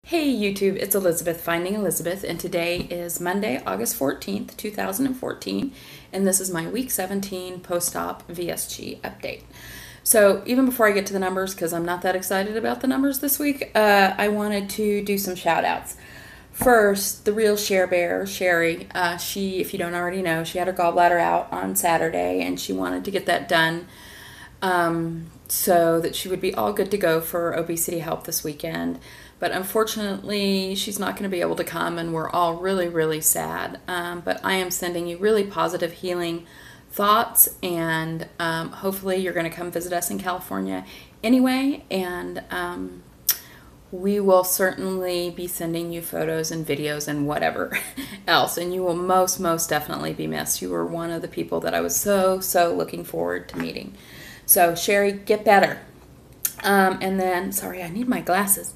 Hey YouTube, it's Elizabeth Finding Elizabeth, and today is Monday, August 14th, 2014, and this is my week 17 post-op VSG update. So even before I get to the numbers, because I'm not that excited about the numbers this week, I wanted to do some shout outs. First, the real share bear, Sherry, she, if you don't already know, she had her gallbladder out on Saturday, and she wanted to get that done so that she would be all good to go for obesity help this weekend. But unfortunately, she's not going to be able to come, and we're all really, really sad. But I am sending you really positive healing thoughts, and hopefully you're going to come visit us in California anyway, and we will certainly be sending you photos and videos and whatever else, and you will most definitely be missed. You were one of the people that I was so looking forward to meeting. So Sherry, get better. And then, sorry, I need my glasses.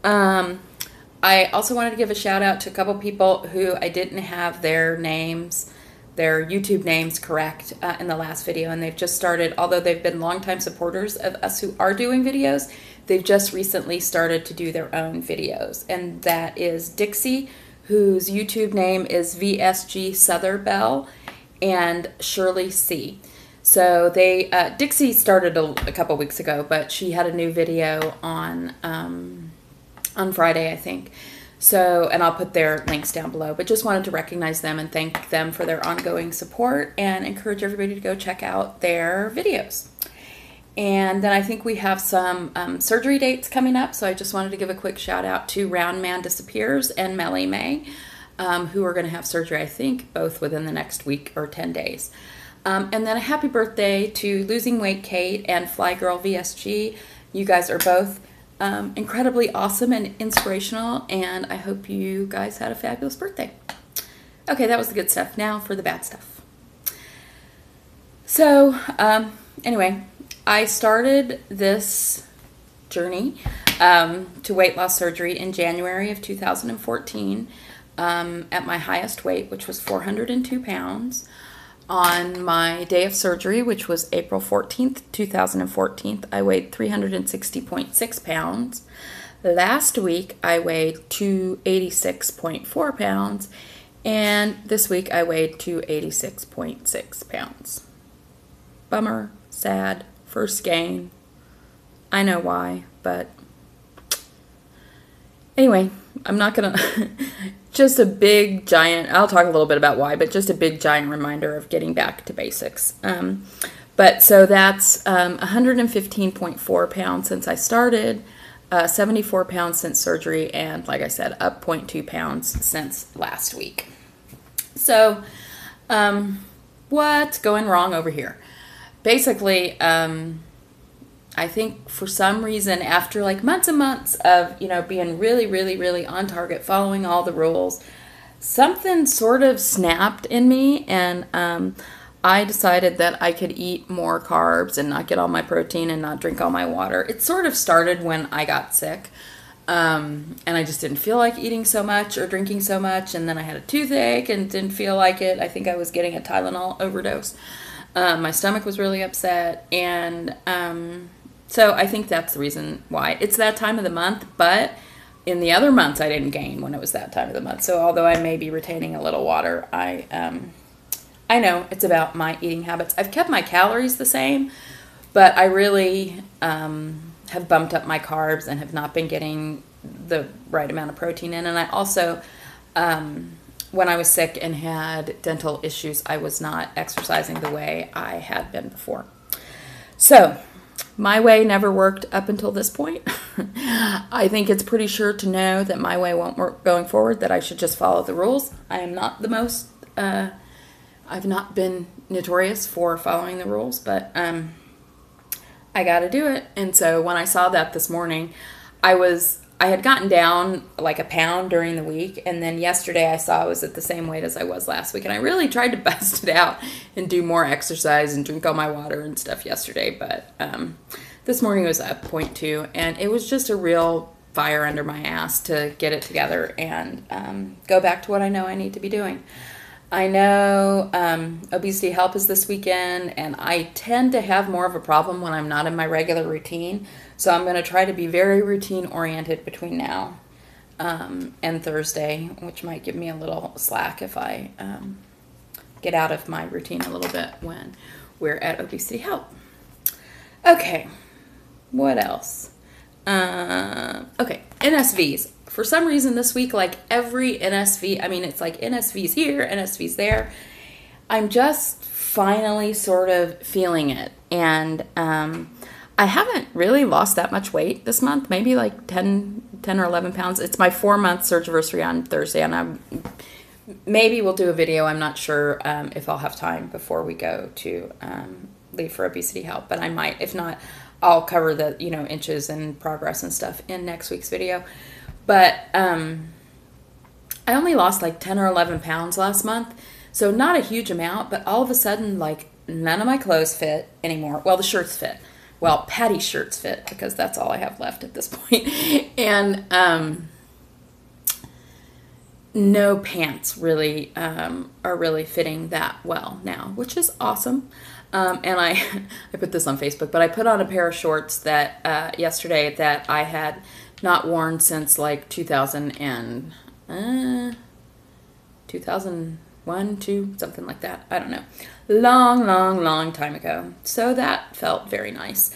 I also wanted to give a shout out to a couple people who I didn't have their names, their YouTube names correct in the last video, and they've just started, although they've been longtime supporters of us who are doing videos, they've just recently started to do their own videos, and that is Dixie, whose YouTube name is VSG Sotherbell, and Shirley C. So they, Dixie started a couple weeks ago, but she had a new video on Friday, I think. So, and I'll put their links down below, but just wanted to recognize them and thank them for their ongoing support and encourage everybody to go check out their videos. And then I think we have some surgery dates coming up, so I just wanted to give a quick shout out to Round Man Disappears and Melly May, who are going to have surgery, I think, both within the next week or 10 days. And then a happy birthday to Losing Weight Kate and Fly Girl VSG. You guys are both incredibly awesome and inspirational, and I hope you guys had a fabulous birthday. Okay, that was the good stuff. Now for the bad stuff. So, anyway, I started this journey to weight loss surgery in January of 2014 at my highest weight, which was 402 pounds. On my day of surgery, which was April 14th, 2014, I weighed 360.6 pounds. Last week, I weighed 286.4 pounds. And this week, I weighed 286.6 pounds. Bummer, sad, first gain. I know why, but anyway, I'm not going to... Just a big, giant, I'll talk a little bit about why, but just a big, giant reminder of getting back to basics. But so that's 115.4 pounds since I started, 74 pounds since surgery, and like I said, up 0.2 pounds since last week. So what's going wrong over here? Basically, I think for some reason, after like months and months of, being really on target, following all the rules, something sort of snapped in me, and I decided that I could eat more carbs and not get all my protein and not drink all my water. It sort of started when I got sick, and I just didn't feel like eating so much or drinking so much, and then I had a toothache and didn't feel like it. I think I was getting a Tylenol overdose. My stomach was really upset, and so I think that's the reason why. It's that time of the month, but in the other months I didn't gain when it was that time of the month. So although I may be retaining a little water, I know it's about my eating habits. I've kept my calories the same, but I really have bumped up my carbs and have not been getting the right amount of protein in. And I also, when I was sick and had dental issues, I was not exercising the way I had been before. So my way never worked up until this point. I think it's pretty sure to know that my way won't work going forward, that I should just follow the rules. I am not the most, I've not been notorious for following the rules, but I got to do it. And so when I saw that this morning, I had gotten down like a pound during the week, and then yesterday I saw I was at the same weight as I was last week, and I really tried to bust it out and do more exercise and drink all my water and stuff yesterday, but this morning it was up 0.2, and it was just a real fire under my ass to get it together and go back to what I know I need to be doing. I know obesity help is this weekend, and I tend to have more of a problem when I'm not in my regular routine. So I'm going to try to be very routine oriented between now and Thursday, which might give me a little slack if I get out of my routine a little bit when we're at Obesity Help. Okay, what else? Okay, NSVs. For some reason this week, like every NSV, I mean, it's like NSVs here, NSVs there. I'm just finally sort of feeling it. And I haven't really lost that much weight this month, maybe like 10 or 11 pounds. It's my 4-month surgiversary on Thursday, and maybe we'll do a video. I'm not sure if I'll have time before we go to leave for Obesity Help, but I might. If not, I'll cover the, you know, inches and progress and stuff in next week's video. But I only lost like 10 or 11 pounds last month, so not a huge amount, but all of a sudden, like, none of my clothes fit anymore. Well, the shirts fit. Well, Patty's shirts fit, because that's all I have left at this point. And no pants really are really fitting that well now, which is awesome. And I put this on Facebook, but I put on a pair of shorts that yesterday that I had not worn since like 2001, 2, something like that. I don't know. Long time ago. So that felt very nice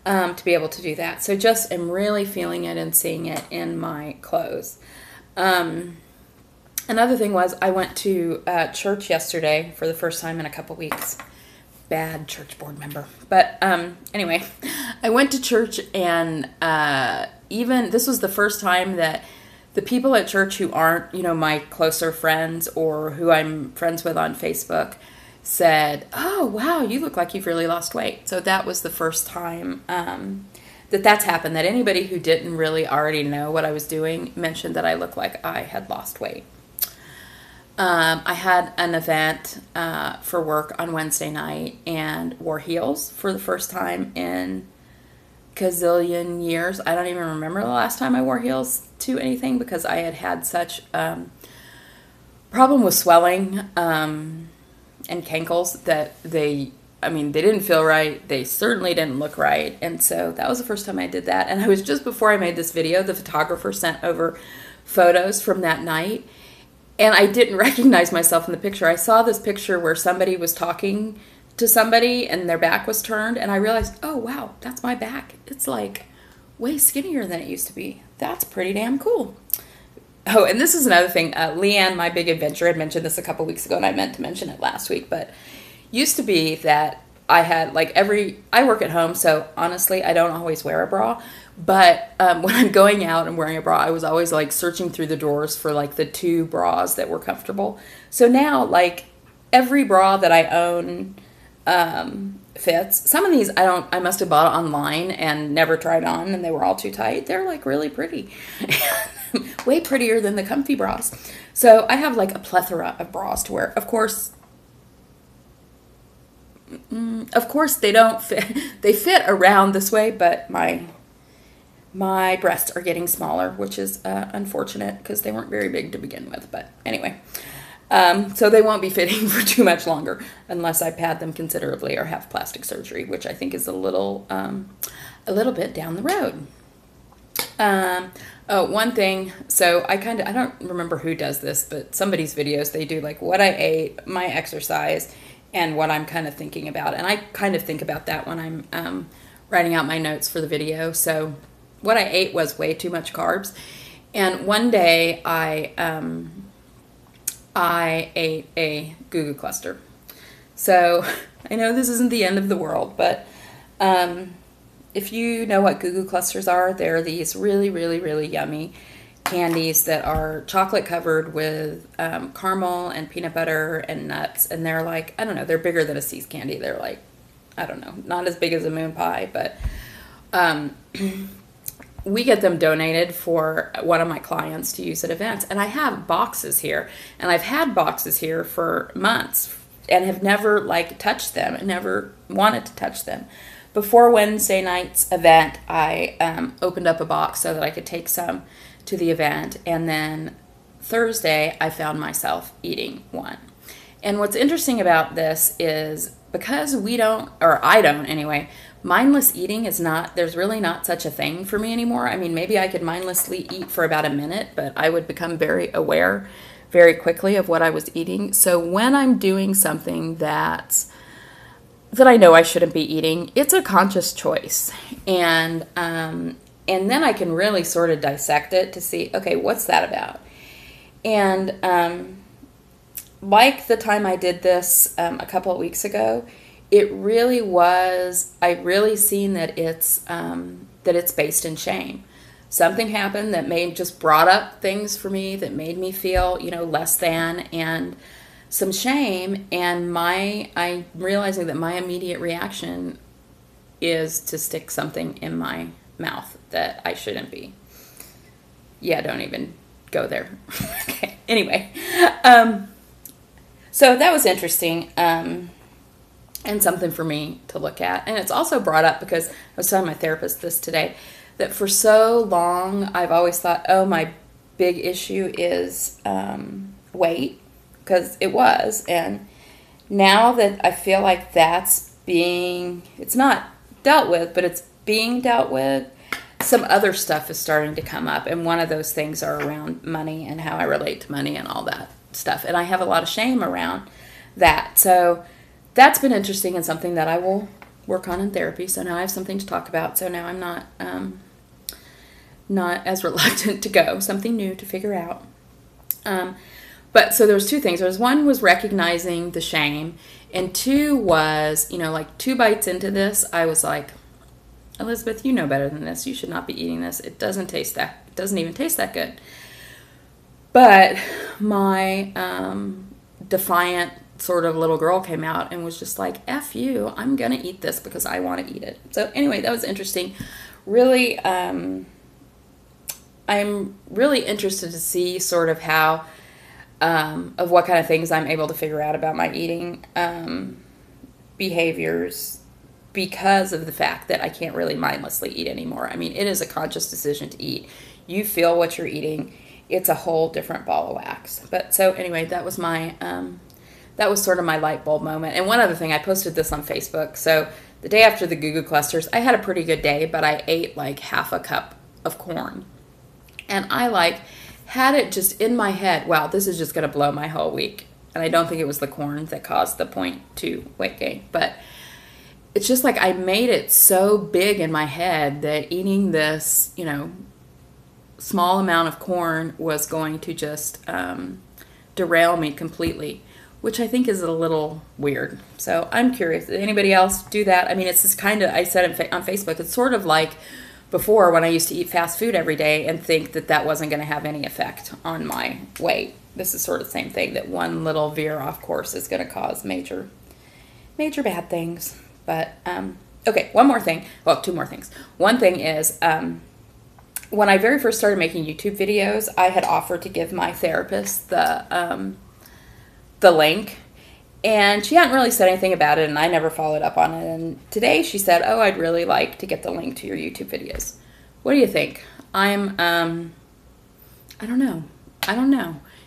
to be able to do that. So just am really feeling it and seeing it in my clothes. Another thing was I went to church yesterday for the first time in a couple weeks. Bad church board member. But anyway, I went to church, and even this was the first time that the people at church who aren't, you know, my closer friends or who I'm friends with on Facebook said, "Oh, wow, you look like you've really lost weight." So that was the first time that's happened, that anybody who didn't really already know what I was doing mentioned that I looked like I had lost weight. I had an event for work on Wednesday night and wore heels for the first time in gazillion years. I don't even remember the last time I wore heels to anything, because I had such problem with swelling and cankles that they didn't feel right. They certainly didn't look right. And so that was the first time I did that. And I was just before I made this video, the photographer sent over photos from that night. And I didn't recognize myself in the picture. I saw this picture where somebody was talking to somebody and their back was turned. And I realized, oh, wow, that's my back. It's like way skinnier than it used to be. That's pretty damn cool. Oh, and this is another thing. Leanne, my big adventure, had mentioned this a couple weeks ago, and I meant to mention it last week. But used to be that I had like I work at home, so honestly, I don't always wear a bra. But when I'm going out and wearing a bra, I was always like searching through the drawers for like the 2 bras that were comfortable. So now, like, every bra that I own fits. Some of these I must have bought online and never tried on, and they were all too tight. They're like really pretty. Way prettier than the comfy bras. So I have like a plethora of bras to wear. Of course they don't fit. They fit around this way, but my breasts are getting smaller, which is unfortunate because they weren't very big to begin with. But anyway, so they won't be fitting for too much longer unless I pad them considerably or have plastic surgery, which I think is a little bit down the road. Oh, one thing. So I don't remember who does this, but somebody's videos, they do like what I ate, my exercise, and what I'm kind of thinking about. And I kind of think about that when I'm writing out my notes for the video. So what I ate was way too much carbs. And one day I ate a Goo Goo Cluster. So I know this isn't the end of the world, but if you know what Goo Goo Clusters are, they're these really, really, really yummy candies that are chocolate covered with caramel and peanut butter and nuts. And they're like, I don't know, they're bigger than a See's candy. They're like, I don't know, not as big as a moon pie, but we get them donated for one of my clients to use at events. And I have boxes here, and I've had boxes here for months and have never like touched them and never wanted to touch them. Before Wednesday night's event, I opened up a box so that I could take some to the event, and then Thursday I found myself eating one. And what's interesting about this is because we don't, or I don't anyway, mindless eating is not, there's really not such a thing for me anymore. I mean, maybe I could mindlessly eat for about a minute, but I would become very aware very quickly of what I was eating. So when I'm doing something that I know I shouldn't be eating, it's a conscious choice. And then I can really sort of dissect it to see, okay, what's that about? And like the time I did this a couple of weeks ago, it really was, I really seen that it's based in shame. Something happened that just brought up things for me that made me feel, less than, and some shame. And I'm realizing that my immediate reaction is to stick something in my mouth that I shouldn't be. Yeah, don't even go there. Okay. Anyway, so that was interesting. And something for me to look at. And it's also brought up because I was telling my therapist this today, that for so long I've always thought, oh, my big issue is weight, because it was. And now that I feel like it's not dealt with, but it's being dealt with, some other stuff is starting to come up. And one of those things are around money and how I relate to money and all that stuff. And I have a lot of shame around that. So that's been interesting and something that I will work on in therapy. So now I have something to talk about. So now I'm not as reluctant to go. Something new to figure out. But so there was two things. There was one was recognizing the shame, and two was, like 2 bites into this, I was like, Elizabeth, you know better than this. You should not be eating this. It doesn't even taste that good. But my defiant sort of little girl came out and was just like, F you, I'm going to eat this because I want to eat it. So anyway, that was interesting. Really, I'm really interested to see sort of how, of what kind of things I'm able to figure out about my eating behaviors, because of the fact that I can't really mindlessly eat anymore. I mean, it is a conscious decision to eat. You feel what you're eating. It's a whole different ball of wax. But so anyway, that was my... that was sort of my light bulb moment. And one other thing, I posted this on Facebook. So the day after the Goo Goo Clusters, I had a pretty good day, but I ate like half a cup of corn. And I had it just in my head, wow, this is just going to blow my whole week. And I don't think it was the corn that caused the 0.2 weight gain. But it's just like I made it so big in my head that eating this, small amount of corn was going to just derail me completely, which I think is a little weird. So I'm curious, did anybody else do that? I mean, it's just kind of, I said on Facebook, it's sort of like before when I used to eat fast food every day and think that wasn't going to have any effect on my weight. This is sort of the same thing, that one little veer off course is going to cause major bad things. But, okay, one more thing. Well, 2 more things. One thing is, when I very first started making YouTube videos, I had offered to give my therapist the link, and she hadn't really said anything about it, and I never followed up on it. And today she said, oh, I'd really like to get the link to your YouTube videos. What do you think? I don't know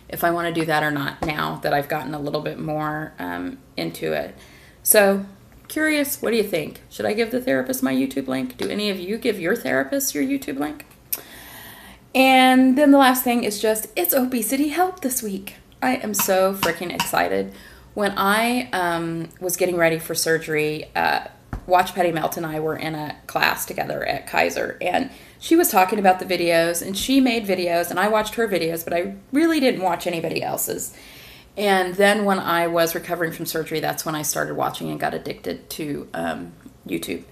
if I want to do that or not now that I've gotten a little bit more into it. So curious, what do you think? Should I give the therapist my YouTube link? Do any of you give your therapist your YouTube link? And then the last thing is just, it's obesity help this week. I am so freaking excited. When I was getting ready for surgery, Watch Patty Melt and I were in a class together at Kaiser, and she was talking about the videos, and she made videos, and I watched her videos, but I really didn't watch anybody else's. And then when I was recovering from surgery, that's when I started watching and got addicted to YouTube.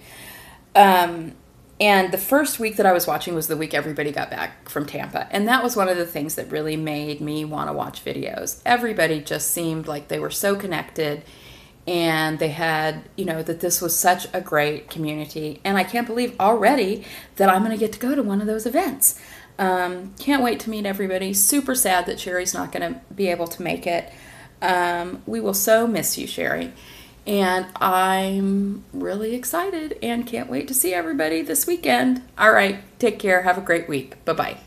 And the first week that I was watching was the week everybody got back from Tampa. And that was one of the things that really made me want to watch videos. Everybody just seemed like they were so connected, and they had, that this was such a great community. And I can't believe already that I'm going to get to go to one of those events. Can't wait to meet everybody. Super sad that Sherry's not going to be able to make it. We will so miss you, Sherry. And I'm really excited and can't wait to see everybody this weekend. All right, take care. Have a great week. Bye-bye.